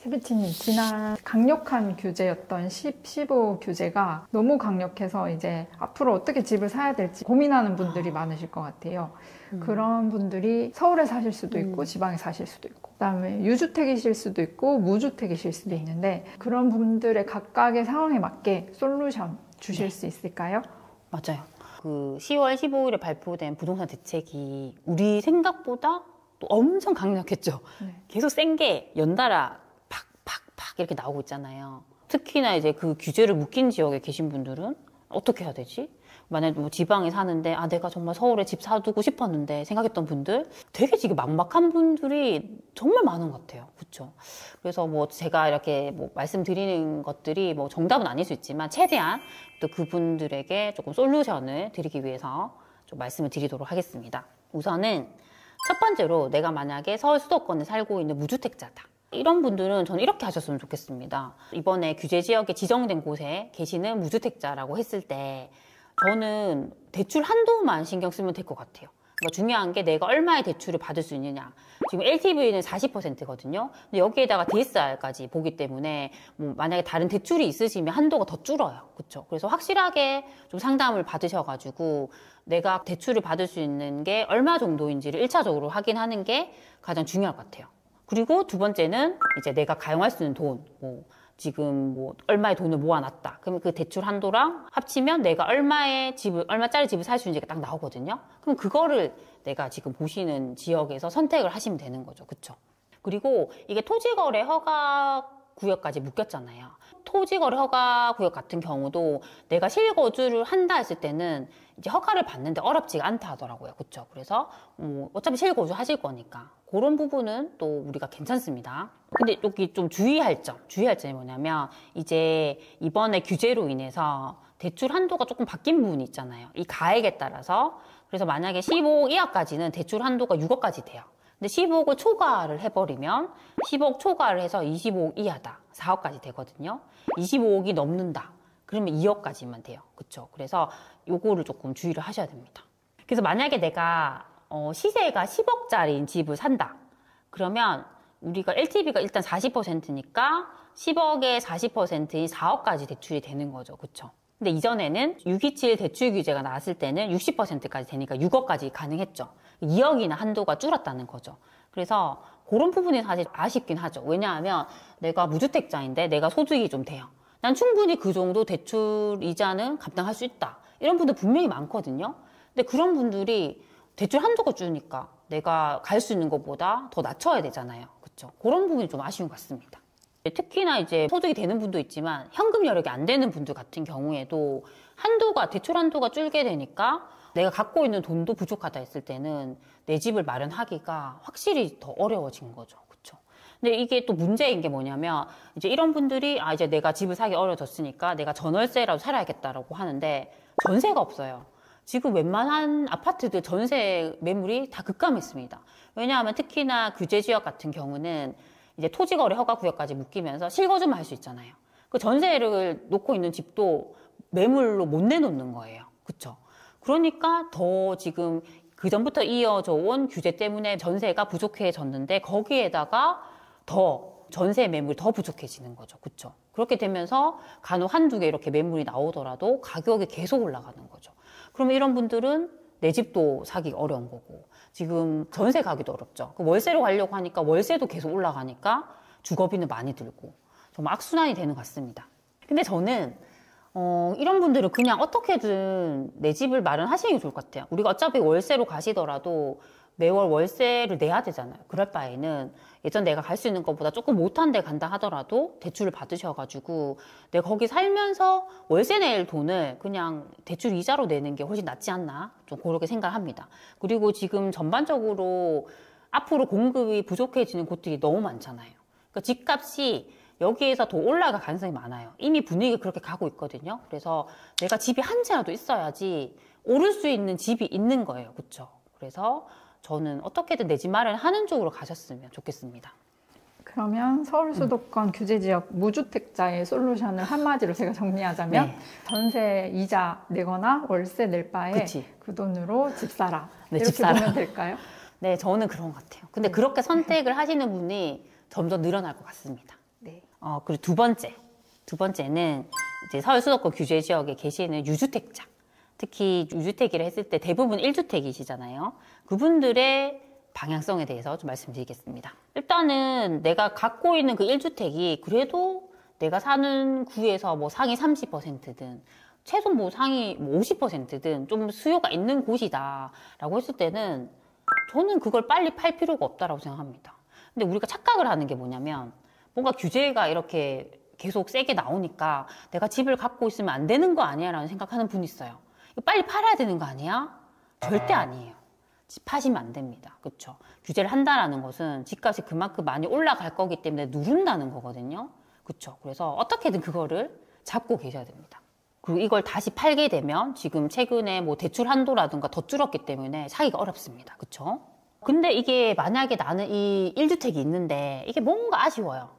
세비치님, 지난 강력한 규제였던 15 규제가 너무 강력해서 이제 앞으로 어떻게 집을 사야 될지 고민하는 분들이 많으실 것 같아요. 그런 분들이 서울에 사실 수도 있고 지방에 사실 수도 있고 그다음에 유주택이실 수도 있고 무주택이실 수도 있는데 그런 분들의 각각의 상황에 맞게 솔루션 주실 수 있을까요? 맞아요. 그 10월 15일에 발표된 부동산 대책이 우리 생각보다 또 엄청 강력했죠. 계속 센 게 연달아 팍팍팍 이렇게 나오고 있잖아요. 특히나 이제 그 규제를 묶인 지역에 계신 분들은 어떻게 해야 되지? 만약에 뭐 지방에 사는데 내가 정말 서울에 집 사두고 싶었는데 생각했던 분들 되게 지금 막막한 분들이 정말 많은 것 같아요. 그렇죠? 그래서 뭐 제가 이렇게 뭐 말씀드리는 것들이 뭐 정답은 아닐 수 있지만 최대한 또 그분들에게 조금 솔루션을 드리기 위해서 좀 말씀을 드리도록 하겠습니다. 우선은 첫 번째로 내가 만약에 서울 수도권에 살고 있는 무주택자다. 이런 분들은 저는 이렇게 하셨으면 좋겠습니다. 이번에 규제 지역에 지정된 곳에 계시는 무주택자라고 했을 때 저는 대출 한도만 신경 쓰면 될 것 같아요. 그러니까 중요한 게 내가 얼마의 대출을 받을 수 있느냐. 지금 LTV는 40%거든요. 근데 여기에다가 DSR까지 보기 때문에 뭐 만약에 다른 대출이 있으시면 한도가 더 줄어요. 그렇죠? 그래서 확실하게 좀 상담을 받으셔가지고 내가 대출을 받을 수 있는 게 얼마 정도인지를 1차적으로 확인하는 게 가장 중요할 것 같아요. 그리고 두 번째는 이제 내가 가용할 수 있는 돈, 뭐 지금 뭐 얼마의 돈을 모아놨다. 그럼 그 대출 한도랑 합치면 내가 얼마짜리 집을 살 수 있는지가 딱 나오거든요. 그럼 그거를 내가 지금 보시는 지역에서 선택을 하시면 되는 거죠. 그쵸? 그리고 이게 토지거래 허가 구역까지 묶였잖아요. 토지거래 허가 구역 같은 경우도 내가 실거주를 한다 했을 때는 이제 허가를 받는데 어렵지가 않다 하더라고요. 그쵸? 그래서 어차피 실거주 하실 거니까 그런 부분은 또 우리가 괜찮습니다. 근데 여기 좀 주의할 점이 뭐냐면 이제 이번에 규제로 인해서 대출 한도가 조금 바뀐 부분이 있잖아요. 이 가액에 따라서. 그래서 만약에 15억 이하까지는 대출 한도가 6억까지 돼요. 근데 15억을 초과를 해버리면 15억 초과를 해서 25억 이하다. 4억까지 되거든요. 25억이 넘는다. 그러면 2억까지만 돼요. 그쵸? 그래서 요거를 조금 주의를 하셔야 됩니다. 그래서 만약에 내가 시세가 10억짜리인 집을 산다. 그러면 우리가 LTV가 일단 40%니까 10억에 40%인 4억까지 대출이 되는 거죠. 그쵸? 근데 이전에는 627 대출 규제가 나왔을 때는 60%까지 되니까 6억까지 가능했죠. 2억이나 한도가 줄었다는 거죠. 그래서 그런 부분이 사실 아쉽긴 하죠. 왜냐하면 내가 무주택자인데 내가 소득이 좀 돼요. 난 충분히 그 정도 대출 이자는 감당할 수 있다. 이런 분들 분명히 많거든요. 근데 그런 분들이 대출 한도가 줄으니까 내가 갈 수 있는 것보다 더 낮춰야 되잖아요. 그렇죠? 그런 부분이 좀 아쉬운 것 같습니다. 특히나 이제 소득이 되는 분도 있지만 현금 여력이 안 되는 분들 같은 경우에도 대출 한도가 줄게 되니까 내가 갖고 있는 돈도 부족하다 했을 때는 내 집을 마련하기가 확실히 더 어려워진 거죠. 그렇죠? 근데 이게 또 문제인 게 뭐냐면 이제 이런 분들이 이제 내가 집을 사기 어려워졌으니까 내가 전월세라도 살아야겠다라고 하는데 전세가 없어요. 지금 웬만한 아파트들 전세 매물이 다 급감했습니다. 왜냐하면 특히나 규제 지역 같은 경우는 이제 토지거래 허가 구역까지 묶이면서 실거주만 할 수 있잖아요. 그 전세를 놓고 있는 집도 매물로 못 내놓는 거예요. 그쵸? 그러니까 더 지금 그전부터 이어져 온 규제 때문에 전세가 부족해졌는데 거기에다가 더 전세 매물이 더 부족해지는 거죠. 그쵸? 그렇게 되면서 간혹 한두 개 이렇게 매물이 나오더라도 가격이 계속 올라가는 거죠. 그러면 이런 분들은 내 집도 사기 어려운 거고 지금 전세 가기도 어렵죠. 월세로 가려고 하니까 월세도 계속 올라가니까 주거비는 많이 들고 정말 악순환이 되는 것 같습니다. 근데 저는 이런 분들은 그냥 어떻게든 내 집을 마련하시는 게 좋을 것 같아요. 우리가 어차피 월세로 가시더라도 매월 월세를 내야 되잖아요. 그럴 바에는 예전 내가 갈 수 있는 것보다 조금 못한 데 간다 하더라도 대출을 받으셔가지고 내가 거기 살면서 월세 낼 돈을 그냥 대출 이자로 내는 게 훨씬 낫지 않나 좀 그렇게 생각을 합니다. 그리고 지금 전반적으로 앞으로 공급이 부족해지는 곳들이 너무 많잖아요. 그러니까 집값이 여기에서 더 올라갈 가능성이 많아요. 이미 분위기가 그렇게 가고 있거든요. 그래서 내가 집이 한 채라도 있어야지 오를 수 있는 집이 있는 거예요. 그렇죠? 그래서 저는 어떻게든 내 집 마련하는 쪽으로 가셨으면 좋겠습니다. 그러면 서울 수도권 규제 지역 무주택자의 솔루션을 한마디로 제가 정리하자면 네. 전세 이자 내거나 월세 낼 바에 그치. 그 돈으로 집 사라. 네, 이렇게 집 사라. 보면 될까요? 네, 저는 그런 것 같아요. 근데 그렇게 선택을 하시는 분이 점점 늘어날 것 같습니다. 네. 그리고 두 번째는 이제 서울 수도권 규제 지역에 계시는 유주택자. 특히 유주택이라 했을 때 대부분 1주택이시잖아요. 그분들의 방향성에 대해서 좀 말씀드리겠습니다. 일단은 내가 갖고 있는 그 1주택이 그래도 내가 사는 구에서 뭐 상위 30%든 최소 뭐 상위 50%든 좀 수요가 있는 곳이다 라고 했을 때는 저는 그걸 빨리 팔 필요가 없다라고 생각합니다. 근데 우리가 착각을 하는 게 뭐냐면 뭔가 규제가 이렇게 계속 세게 나오니까 내가 집을 갖고 있으면 안 되는 거 아니야 라는 생각하는 분이 있어요. 이거 빨리 팔아야 되는 거 아니야? 절대 아니에요. 집 파시면 안 됩니다. 그렇죠? 규제를 한다라는 것은 집값이 그만큼 많이 올라갈 거기 때문에 누른다는 거거든요. 그렇죠? 그래서 어떻게든 그거를 잡고 계셔야 됩니다. 그리고 이걸 다시 팔게 되면 지금 최근에 뭐 대출 한도라든가 더 줄었기 때문에 사기가 어렵습니다. 그렇죠? 근데 이게 만약에 나는 이 1주택이 있는데 이게 뭔가 아쉬워요.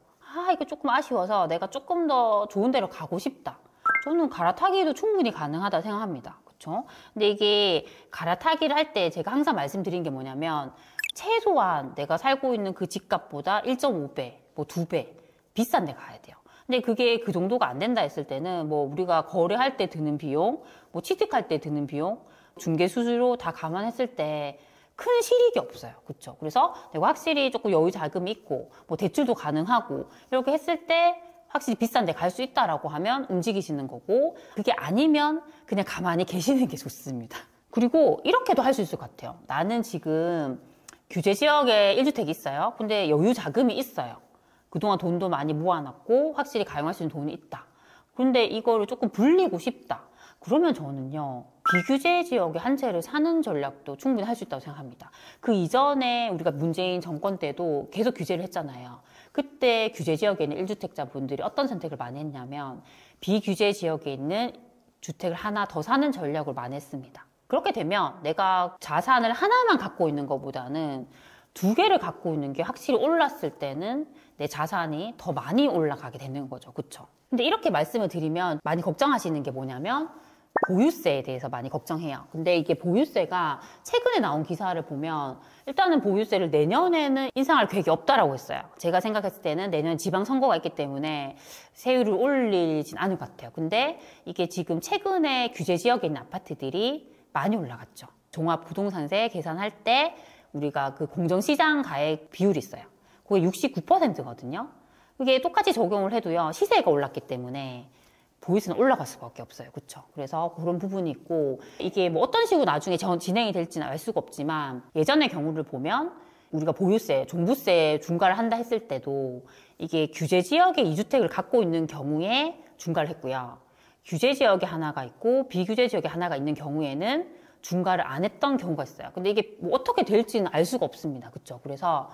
이거 조금 아쉬워서 내가 조금 더 좋은 데로 가고 싶다. 저는 갈아타기도 충분히 가능하다 생각합니다. 그렇죠? 근데 이게 갈아타기를 할 때 제가 항상 말씀드린 게 뭐냐면 최소한 내가 살고 있는 그 집값보다 1.5배, 뭐 2배 비싼 데 가야 돼요. 근데 그게 그 정도가 안 된다 했을 때는 뭐 우리가 거래할 때 드는 비용, 뭐 취득할 때 드는 비용, 중개 수수료 다 감안했을 때 큰 실익이 없어요. 그렇죠? 그래서 내가 확실히 조금 여유 자금이 있고 뭐 대출도 가능하고 이렇게 했을 때 확실히 비싼 데 갈 수 있다라고 하면 움직이시는 거고 그게 아니면 그냥 가만히 계시는 게 좋습니다. 그리고 이렇게도 할 수 있을 것 같아요. 나는 지금 규제 지역에 1주택이 있어요. 근데 여유 자금이 있어요. 그동안 돈도 많이 모아놨고 확실히 가용할 수 있는 돈이 있다. 근데 이거를 조금 불리고 싶다. 그러면 저는요. 비규제 지역에 한 채를 사는 전략도 충분히 할 수 있다고 생각합니다. 그 이전에 우리가 문재인 정권 때도 계속 규제를 했잖아요. 그때 규제 지역에 있는 1주택자 분들이 어떤 선택을 많이 했냐면 비규제 지역에 있는 주택을 하나 더 사는 전략을 많이 했습니다. 그렇게 되면 내가 자산을 하나만 갖고 있는 것보다는 2개를 갖고 있는 게 확실히 올랐을 때는 내 자산이 더 많이 올라가게 되는 거죠. 그렇죠? 근데 이렇게 말씀을 드리면 많이 걱정하시는 게 뭐냐면 보유세에 대해서 많이 걱정해요. 근데 이게 보유세가 최근에 나온 기사를 보면 일단은 보유세를 내년에는 인상할 계획이 없다라고 했어요. 제가 생각했을 때는 내년 지방선거가 있기 때문에 세율을 올리진 않을 것 같아요. 근데 이게 지금 최근에 규제 지역에 있는 아파트들이 많이 올라갔죠. 종합부동산세 계산할 때 우리가 그 공정시장 가액 비율이 있어요. 그게 69%거든요. 그게 똑같이 적용을 해도요. 시세가 올랐기 때문에 보유세는 올라갈 수밖에 없어요. 그렇죠? 그래서 그런 부분이 있고 이게 뭐 어떤 식으로 나중에 진행이 될지는 알 수가 없지만 예전의 경우를 보면 우리가 보유세, 종부세 중과를 한다 했을 때도 이게 규제 지역에 2주택을 갖고 있는 경우에 중과를 했고요. 규제 지역에 하나가 있고 비규제 지역에 하나가 있는 경우에는 중과를 안 했던 경우가 있어요. 근데 이게 뭐 어떻게 될지는 알 수가 없습니다. 그렇죠? 그래서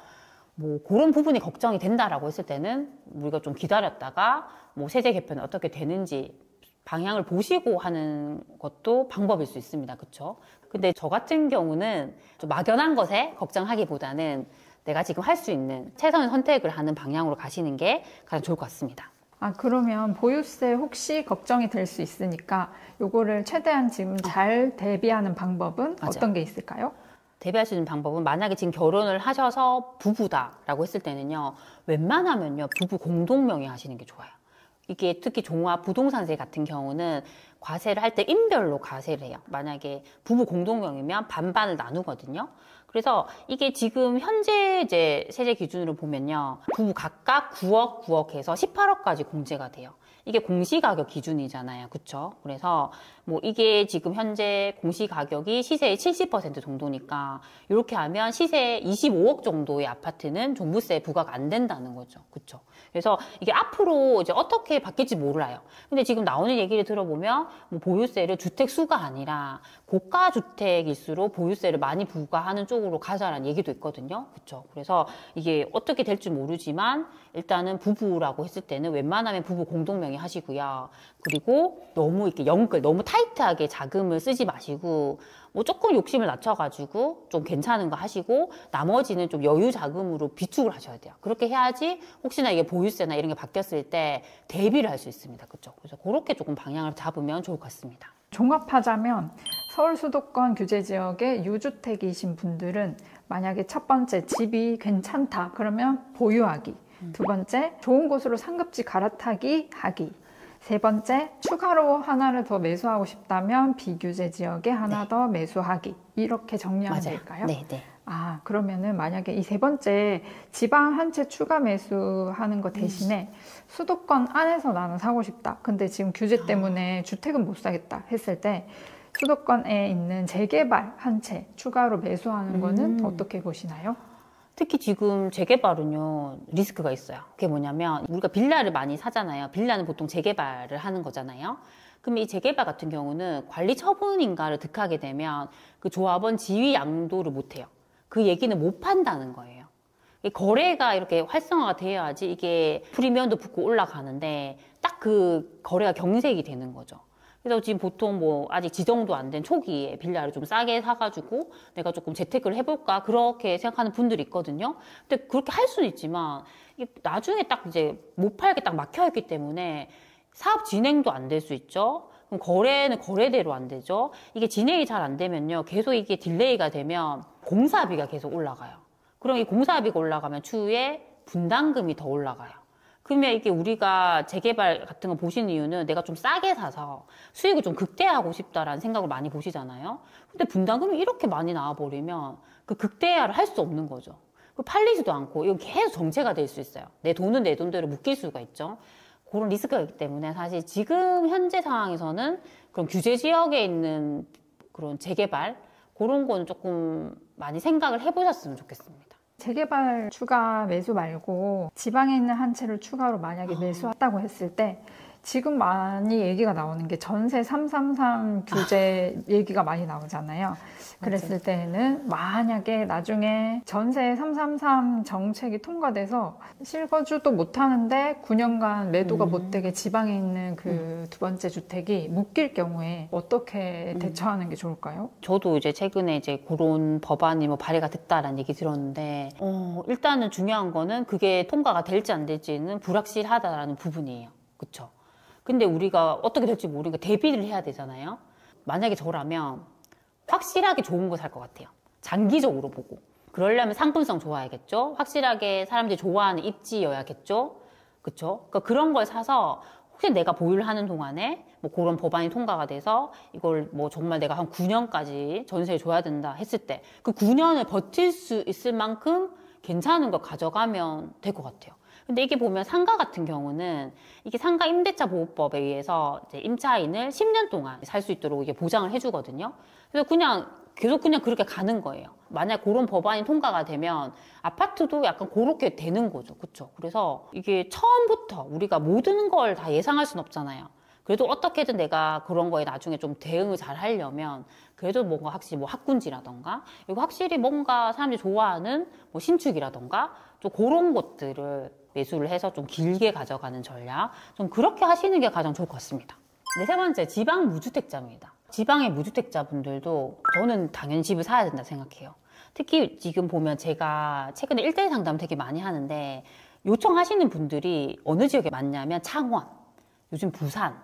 뭐 그런 부분이 걱정이 된다라고 했을 때는 우리가 좀 기다렸다가 뭐 세제 개편이 어떻게 되는지 방향을 보시고 하는 것도 방법일 수 있습니다. 그렇죠? 근데 저 같은 경우는 좀 막연한 것에 걱정하기보다는 내가 지금 할 수 있는 최선의 선택을 하는 방향으로 가시는 게 가장 좋을 것 같습니다. 그러면 보유세 혹시 걱정이 될 수 있으니까 요거를 최대한 지금 잘 대비하는 방법은 맞아요. 어떤 게 있을까요? 대비할 수 있는 방법은 만약에 지금 결혼을 하셔서 부부다라고 했을 때는요. 웬만하면요. 부부 공동명의 하시는 게 좋아요. 이게 특히 종합부동산세 같은 경우는 과세를 할 때 인별로 과세를 해요. 만약에 부부 공동명의면 반반을 나누거든요. 그래서 이게 지금 현재 이제 세제 기준으로 보면요. 부부 각각 9억, 9억 해서 18억까지 공제가 돼요. 이게 공시가격 기준이잖아요. 그쵸? 그래서 뭐 이게 지금 현재 공시가격이 시세의 70% 정도니까 이렇게 하면 시세 25억 정도의 아파트는 종부세 부과가 안 된다는 거죠. 그쵸? 그래서 이게 앞으로 이제 어떻게 바뀔지 몰라요. 근데 지금 나오는 얘기를 들어보면 뭐 보유세를 주택수가 아니라 고가주택일수록 보유세를 많이 부과하는 쪽으로 가자라는 얘기도 있거든요. 그쵸? 그래서 이게 어떻게 될지 모르지만 일단은 부부라고 했을 때는 웬만하면 부부 공동명의 하시고요. 그리고 너무 이렇게 너무 타이트하게 자금을 쓰지 마시고 뭐 조금 욕심을 낮춰가지고 좀 괜찮은 거 하시고 나머지는 좀 여유 자금으로 비축을 하셔야 돼요. 그렇게 해야지 혹시나 이게 보유세나 이런 게 바뀌었을 때 대비를 할 수 있습니다. 그렇죠? 그래서 그렇게 조금 방향을 잡으면 좋을 것 같습니다. 종합하자면 서울 수도권 규제 지역에 유주택이신 분들은 만약에 첫 번째 집이 괜찮다 그러면 보유하기, 두 번째, 좋은 곳으로 상급지 갈아타기 하기. 세 번째, 추가로 하나를 더 매수하고 싶다면 비규제 지역에 하나 더 매수하기. 이렇게 정리하면 맞아요. 될까요? 네, 네. 아, 그러면은 만약에 이 세 번째 지방 한 채 추가 매수하는 거 대신에 수도권 안에서 나는 사고 싶다. 근데 지금 규제 때문에 주택은 못 사겠다 했을 때 수도권에 있는 재개발 한 채 추가로 매수하는 거는 어떻게 보시나요? 특히 지금 재개발은요, 리스크가 있어요. 그게 뭐냐면, 우리가 빌라를 많이 사잖아요. 빌라는 보통 재개발을 하는 거잖아요. 그럼 이 재개발 같은 경우는 관리 처분인가를 득하게 되면 그 조합원 지위 양도를 못 해요. 그 얘기는 못 판다는 거예요. 거래가 이렇게 활성화가 되어야지 이게 프리미엄도 붙고 올라가는데 딱 그 거래가 경색이 되는 거죠. 그래서 지금 보통 뭐 아직 지정도 안 된 초기에 빌라를 좀 싸게 사가지고 내가 조금 재테크를 해볼까 그렇게 생각하는 분들이 있거든요. 근데 그렇게 할 수는 있지만 이게 나중에 딱 이제 못 팔게 딱 막혀있기 때문에 사업 진행도 안 될 수 있죠. 그럼 거래는 거래대로 안 되죠. 이게 진행이 잘 안 되면요. 계속 이게 딜레이가 되면 공사비가 계속 올라가요. 그럼 이 공사비가 올라가면 추후에 분담금이 더 올라가요. 그러면 이게 우리가 재개발 같은 거 보시는 이유는 내가 좀 싸게 사서 수익을 좀 극대화하고 싶다라는 생각을 많이 보시잖아요. 근데 분담금이 이렇게 많이 나와버리면 그 극대화를 할 수 없는 거죠. 팔리지도 않고 이건 계속 정체가 될 수 있어요. 내 돈은 내 돈대로 묶일 수가 있죠. 그런 리스크가 있기 때문에 사실 지금 현재 상황에서는 그런 규제 지역에 있는 그런 재개발 그런 거는 조금 많이 생각을 해보셨으면 좋겠습니다. 재개발 추가 매수 말고 지방에 있는 한 채를 추가로 만약에 매수했다고 했을 때 지금 많이 얘기가 나오는 게 전세 333 규제 얘기가 많이 나오잖아요. 그랬을 때는 만약에 나중에 전세 333 정책이 통과돼서 실거주도 못하는데 9년간 매도가 못 되게 지방에 있는 그 두 번째 주택이 묶일 경우에 어떻게 대처하는 게 좋을까요? 저도 이제 최근에 이제 그런 법안이 뭐 발의가 됐다라는 얘기 들었는데 일단은 중요한 거는 그게 통과가 될지 안 될지는 불확실하다라는 부분이에요. 그렇죠? 근데 우리가 어떻게 될지 모르니까 대비를 해야 되잖아요. 만약에 저라면 확실하게 좋은 거 살 것 같아요. 장기적으로 보고. 그러려면 상품성 좋아야겠죠. 확실하게 사람들이 좋아하는 입지여야겠죠. 그쵸? 그러니까 그런 걸 사서 혹시 내가 보유를 하는 동안에 뭐 그런 법안이 통과가 돼서 이걸 뭐 정말 내가 한 9년까지 전세를 줘야 된다 했을 때 그 9년을 버틸 수 있을 만큼 괜찮은 걸 가져가면 될 것 같아요. 근데 이게 보면 상가 같은 경우는 이게 상가 임대차 보호법에 의해서 이제 임차인을 10년 동안 살 수 있도록 이게 보장을 해주거든요. 그래서 계속 그냥 그렇게 가는 거예요. 만약 그런 법안이 통과가 되면 아파트도 약간 그렇게 되는 거죠. 그렇죠? 그래서 이게 처음부터 우리가 모든 걸 다 예상할 수는 없잖아요. 그래도 어떻게든 내가 그런 거에 나중에 좀 대응을 잘 하려면 그래도 뭔가 확실히 뭐 학군지라던가 이거 확실히 뭔가 사람들이 좋아하는 뭐 신축이라던가 좀 그런 것들을 매수를 해서 좀 길게 가져가는 전략 좀 그렇게 하시는 게 가장 좋을 것 같습니다. 네, 세 번째 지방 무주택자입니다. 지방의 무주택자분들도 저는 당연히 집을 사야 된다 생각해요. 특히 지금 보면 제가 최근에 1대1 상담 되게 많이 하는데 요청하시는 분들이 어느 지역에 많냐면 창원, 요즘 부산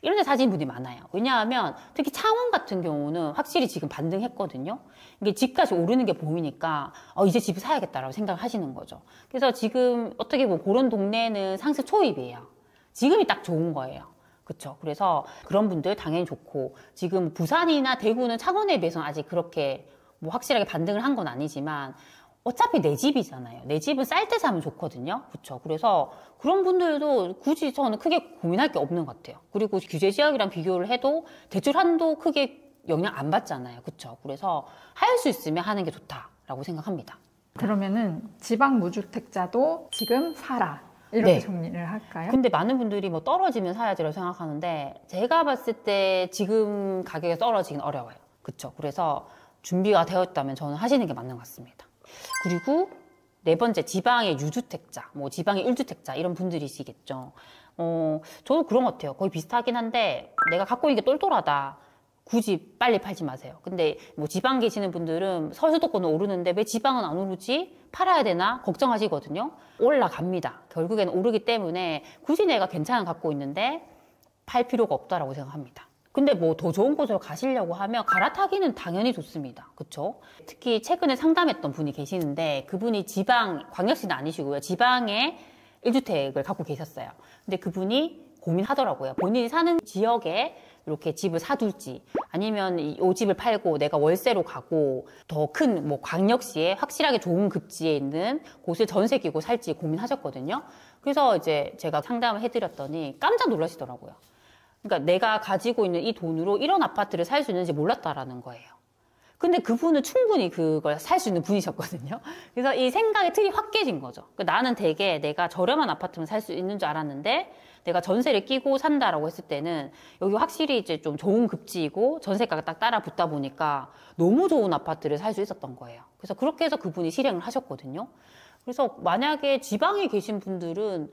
이런 데 사시는 분들이 많아요. 왜냐하면 특히 창원 같은 경우는 확실히 지금 반등했거든요. 이게 집까지 오르는 게 보이니까 이제 집을 사야겠다라고 생각을 하시는 거죠. 그래서 지금 어떻게 보면 그런 동네는 상승 초입이에요. 지금이 딱 좋은 거예요. 그렇죠. 그래서 그런 분들 당연히 좋고 지금 부산이나 대구는 창원에 비해서는 아직 그렇게 뭐 확실하게 반등을 한 건 아니지만 어차피 내 집이잖아요. 내 집은 쌀 때 사면 좋거든요. 그렇죠. 그래서 그런 분들도 굳이 저는 크게 고민할 게 없는 것 같아요. 그리고 규제 지역이랑 비교를 해도 대출 한도 크게 영향 안 받잖아요. 그렇죠. 그래서 할 수 있으면 하는 게 좋다라고 생각합니다. 그러면은 지방 무주택자도 지금 사라. 이렇게 정리를 할까요? 근데 많은 분들이 뭐 떨어지면 사야지라고 생각하는데 제가 봤을 때 지금 가격이 떨어지긴 어려워요. 그렇죠. 그래서 준비가 되었다면 저는 하시는 게 맞는 것 같습니다. 그리고 네 번째 지방의 유주택자, 뭐 지방의 1주택자 이런 분들이시겠죠. 저도 그런 것 같아요. 거의 비슷하긴 한데 내가 갖고 있는 게 똘똘하다. 굳이 빨리 팔지 마세요. 근데 뭐 지방 계시는 분들은 서수도권은 오르는데 왜 지방은 안 오르지? 팔아야 되나? 걱정하시거든요. 올라갑니다. 결국에는 오르기 때문에 굳이 내가 괜찮은 거 갖고 있는데 팔 필요가 없다라고 생각합니다. 근데 뭐 더 좋은 곳으로 가시려고 하면 갈아타기는 당연히 좋습니다. 그쵸? 특히 최근에 상담했던 분이 계시는데 그분이 지방, 광역시는 아니시고요. 지방에 1주택을 갖고 계셨어요. 근데 그분이 고민하더라고요. 본인이 사는 지역에 이렇게 집을 사둘지 아니면 이 집을 팔고 내가 월세로 가고 더 큰 뭐 광역시에 확실하게 좋은 급지에 있는 곳을 전세 끼고 살지 고민하셨거든요. 그래서 이제 제가 상담을 해드렸더니 깜짝 놀라시더라고요. 그러니까 내가 가지고 있는 이 돈으로 이런 아파트를 살 수 있는지 몰랐다라는 거예요. 근데 그분은 충분히 그걸 살 수 있는 분이셨거든요. 그래서 이 생각의 틀이 확 깨진 거죠. 그러니까 나는 되게 내가 저렴한 아파트만 살 수 있는 줄 알았는데 내가 전세를 끼고 산다라고 했을 때는 여기 확실히 이제 좀 좋은 급지이고 전세가가 딱 따라 붙다 보니까 너무 좋은 아파트를 살 수 있었던 거예요. 그래서 그렇게 해서 그분이 실행을 하셨거든요. 그래서 만약에 지방에 계신 분들은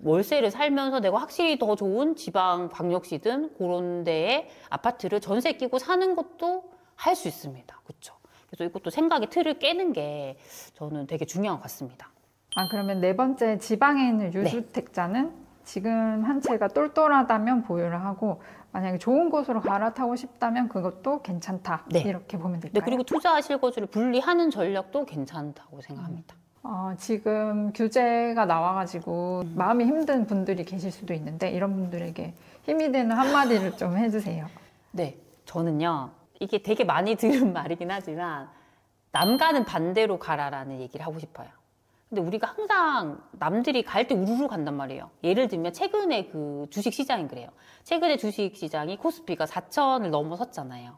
월세를 살면서 내가 확실히 더 좋은 지방 광역시든 그런 데에 아파트를 전세 끼고 사는 것도 할 수 있습니다. 그렇죠? 그래서 이것도 생각의 틀을 깨는 게 저는 되게 중요한 것 같습니다. 아, 그러면 네 번째 지방에 있는 유주택자는 지금 한 채가 똘똘하다면 보유를 하고 만약에 좋은 곳으로 갈아타고 싶다면 그것도 괜찮다. 네. 이렇게 보면 네, 될까요? 그리고 투자하실 것을 분리하는 전략도 괜찮다고 생각합니다. 지금 규제가 나와가지고 마음이 힘든 분들이 계실 수도 있는데 이런 분들에게 힘이 되는 한마디를 좀 해주세요. 네, 저는요. 이게 되게 많이 들은 말이긴 하지만 남과는 반대로 가라라는 얘기를 하고 싶어요. 근데 우리가 항상 남들이 갈 때 우르르 간단 말이에요. 예를 들면 최근에 그 주식시장이 그래요. 최근에 주식시장이 코스피가 4천을 넘어섰잖아요.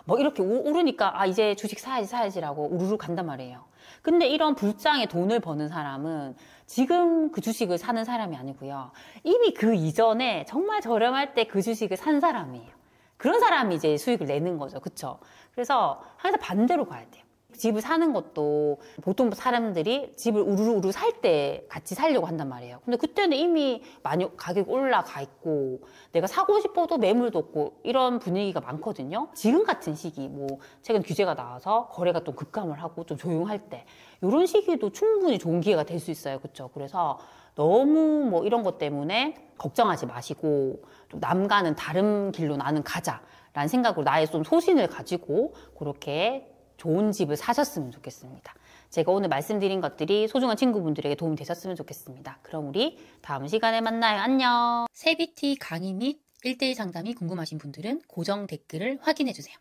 뭐 이렇게 오르니까 아 이제 주식 사야지라고 우르르 간단 말이에요. 근데 이런 불장에 돈을 버는 사람은 지금 그 주식을 사는 사람이 아니고요. 이미 그 이전에 정말 저렴할 때 그 주식을 산 사람이에요. 그런 사람이 이제 수익을 내는 거죠. 그쵸? 그래서 항상 반대로 가야 돼요. 집을 사는 것도 보통 사람들이 집을 우르르 살 때 같이 살려고 한단 말이에요. 근데 그때는 이미 많이 가격이 올라가 있고 내가 사고 싶어도 매물도 없고 이런 분위기가 많거든요. 지금 같은 시기 뭐 최근 규제가 나와서 거래가 좀 급감을 하고 좀 조용할 때 이런 시기도 충분히 좋은 기회가 될 수 있어요. 그렇죠? 그래서 너무 뭐 이런 것 때문에 걱정하지 마시고 좀 남과는 다른 길로 나는 가자라는 생각으로 나의 좀 소신을 가지고 그렇게 좋은 집을 사셨으면 좋겠습니다. 제가 오늘 말씀드린 것들이 소중한 친구분들에게 도움이 되셨으면 좋겠습니다. 그럼 우리 다음 시간에 만나요. 안녕. 세비티 강의 및 1대1 상담이 궁금하신 분들은 고정 댓글을 확인해주세요.